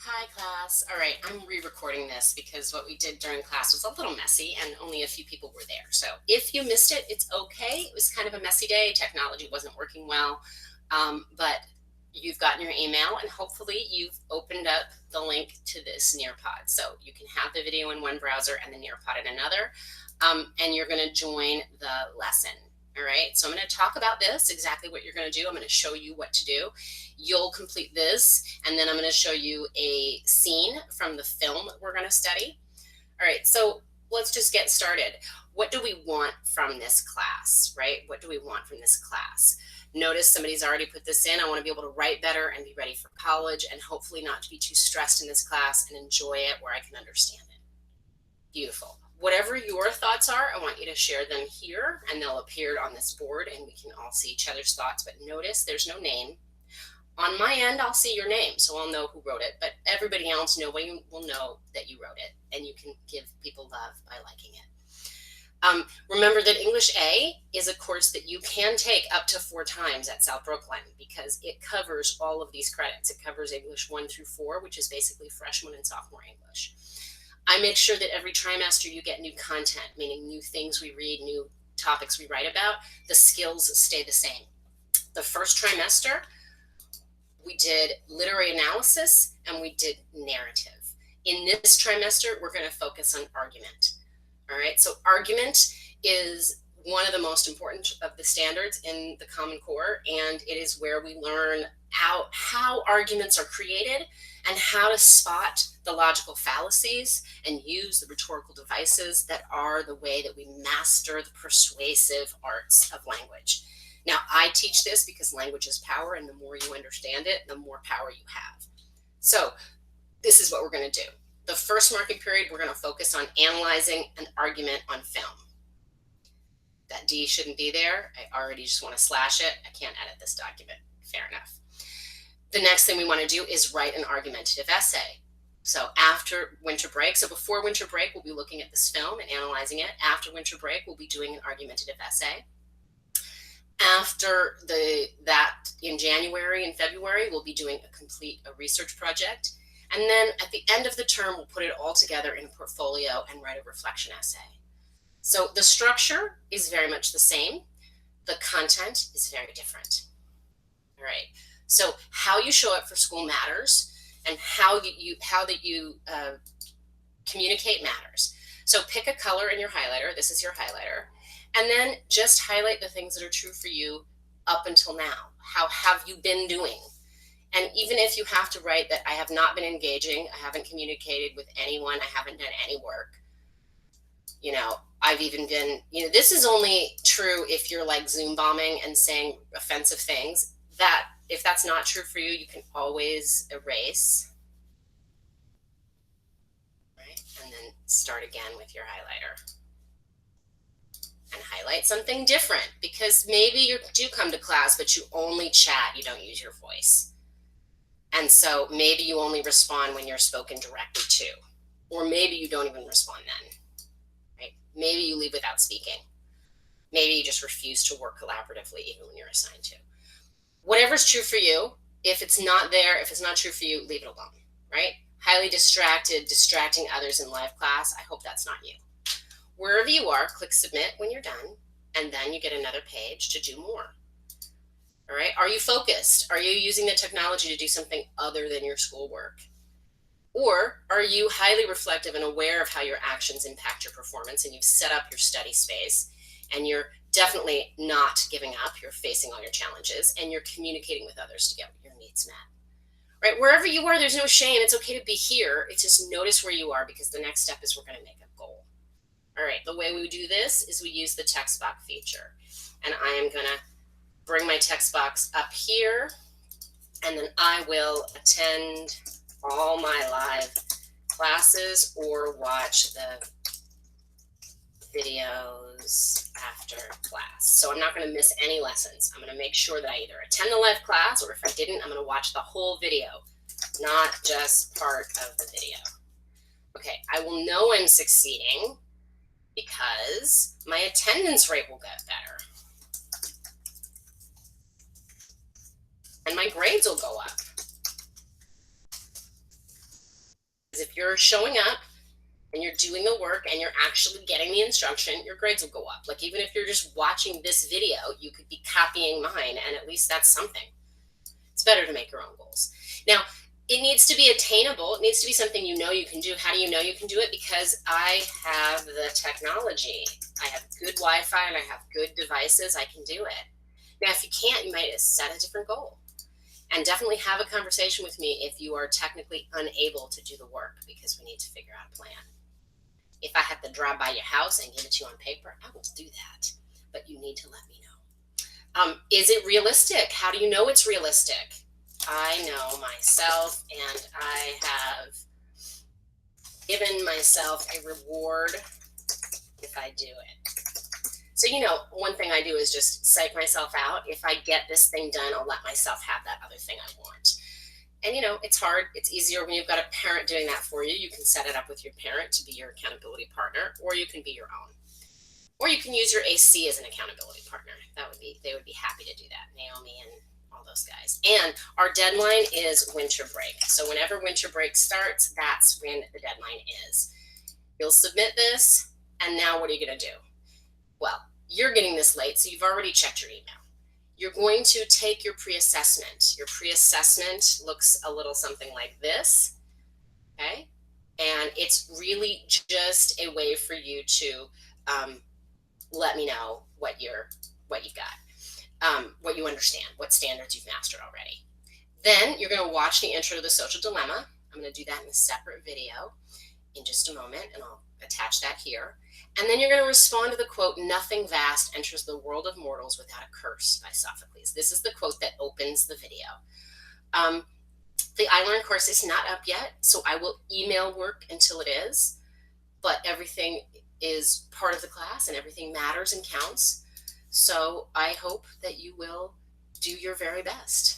Hi class. All right, I'm re-recording this because what we did during class was a little messy and only a few people were there. So if you missed it, it's okay. It was kind of a messy day. Technology wasn't working well, but you've gotten your email and hopefully you've opened up the link to this Nearpod. So you can have the video in one browser and the Nearpod in another, and you're going to join the lesson. All right, so I'm going to talk about this, exactly what you're going to do. I'm going to show you what to do. You'll complete this, and then I'm going to show you a scene from the film that we're going to study. All right, so let's just get started. What do we want from this class, right? What do we want from this class? Notice somebody's already put this in. I want to be able to write better and be ready for college and hopefully not to be too stressed in this class and enjoy it where I can understand it. Beautiful. Whatever your thoughts are, I want you to share them here and they'll appear on this board and we can all see each other's thoughts. But notice there's no name. On my end, I'll see your name, so I'll know who wrote it, but everybody else, nobody will know that you wrote it, and you can give people love by liking it. Remember that English A is a course that you can take up to 4 times at South Brooklyn because it covers all of these credits. It covers English 1 through 4, which is basically freshman and sophomore English. I make sure that every trimester you get new content, meaning new things we read, new topics we write about. The skills stay the same. The first trimester, we did literary analysis and we did narrative. In this trimester, we're going to focus on argument. All right, so argument is one of the most important of the standards in the Common Core, and it is where we learn how arguments are created and how to spot the logical fallacies and use the rhetorical devices that are the way that we master the persuasive arts of language. Now, I teach this because language is power, and the more you understand it, the more power you have. So this is what we're going to do. The first marking period, we're going to focus on analyzing an argument on film. That D shouldn't be there. I already just want to slash it. I can't edit this document. Fair enough. The next thing we want to do is write an argumentative essay. So after winter break, so before winter break, we'll be looking at this film and analyzing it. After winter break, we'll be doing an argumentative essay. After that, in January and February, we'll be doing a research project. And then at the end of the term, we'll put it all together in a portfolio and write a reflection essay. So the structure is very much the same. The content is very different. All right. So how you show up for school matters, and how you communicate matters. So pick a color in your highlighter. This is your highlighter. And then just highlight the things that are true for you up until now. How have you been doing? And even if you have to write that I have not been engaging, I haven't communicated with anyone, I haven't done any work. I've even been, this is only true if you're like Zoom bombing and saying offensive things. That if that's not true for you, you can always erase. Right? And then start again with your highlighter. And highlight something different, because maybe you do come to class, but you only chat, you don't use your voice. And so maybe you only respond when you're spoken directly to, or maybe you don't even respond then, right? Maybe you leave without speaking. Maybe you just refuse to work collaboratively even when you're assigned to. Whatever's true for you, if it's not there, if it's not true for you, leave it alone, right? Highly distracted, distracting others in live class, I hope that's not you. Wherever you are, click submit when you're done, and then you get another page to do more. All right, are you focused? Are you using the technology to do something other than your schoolwork? Or are you highly reflective and aware of how your actions impact your performance, and you've set up your study space, and you're definitely not giving up, you're facing all your challenges, and you're communicating with others to get your needs met? Right, wherever you are, there's no shame. It's okay to be here. It's just notice where you are, because the next step is we're going to make a goal. All right, the way we do this is we use the text box feature. And I am going to bring my text box up here, and then I will attend all my live classes or watch the videos after class. So I'm not going to miss any lessons. I'm going to make sure that I either attend the live class, or if I didn't, I'm going to watch the whole video, not just part of the video. Okay, I will know I'm succeeding because my attendance rate will get better. And my grades will go up. if you're showing up and you're doing the work and you're actually getting the instruction, your grades will go up. Like, even if you're just watching this video, you could be copying mine, and at least that's something. It's better to make your own goals. Now, it needs to be attainable. It needs to be something you know you can do. How do you know you can do it? Because I have the technology. I have good Wi-Fi and I have good devices. I can do it. Now, if you can't, you might set a different goal. And definitely have a conversation with me if you are technically unable to do the work, because we need to figure out a plan. If I have to drive by your house and give it to you on paper, I will do that. But you need to let me know. Is it realistic? How do you know it's realistic? I know myself, and I have given myself a reward if I do it. So, one thing I do is just psych myself out. If I get this thing done, I'll let myself have that other thing I want. And, it's hard. It's easier when you've got a parent doing that for you. You can set it up with your parent to be your accountability partner, or you can be your own. Or you can use your AC as an accountability partner. They would be happy to do that, Naomi and all those guys. And our deadline is winter break. So whenever winter break starts, that's when the deadline is. You'll submit this, and now what are you going to do? Well, you're getting this late, so you've already checked your email. You're going to take your pre-assessment. Your pre-assessment looks a little something like this, okay? And it's really just a way for you to let me know what you've got, what you understand, what standards you've mastered already. Then you're going to watch the intro to the social dilemma. I'm going to do that in a separate video in just a moment, and I'll attach that here. And then you're going to respond to the quote, "Nothing vast enters the world of mortals without a curse," by Sophocles. This is the quote that opens the video. The iLearn course is not up yet, so I will email work until it is, but everything is part of the class and everything matters and counts. So I hope that you will do your very best.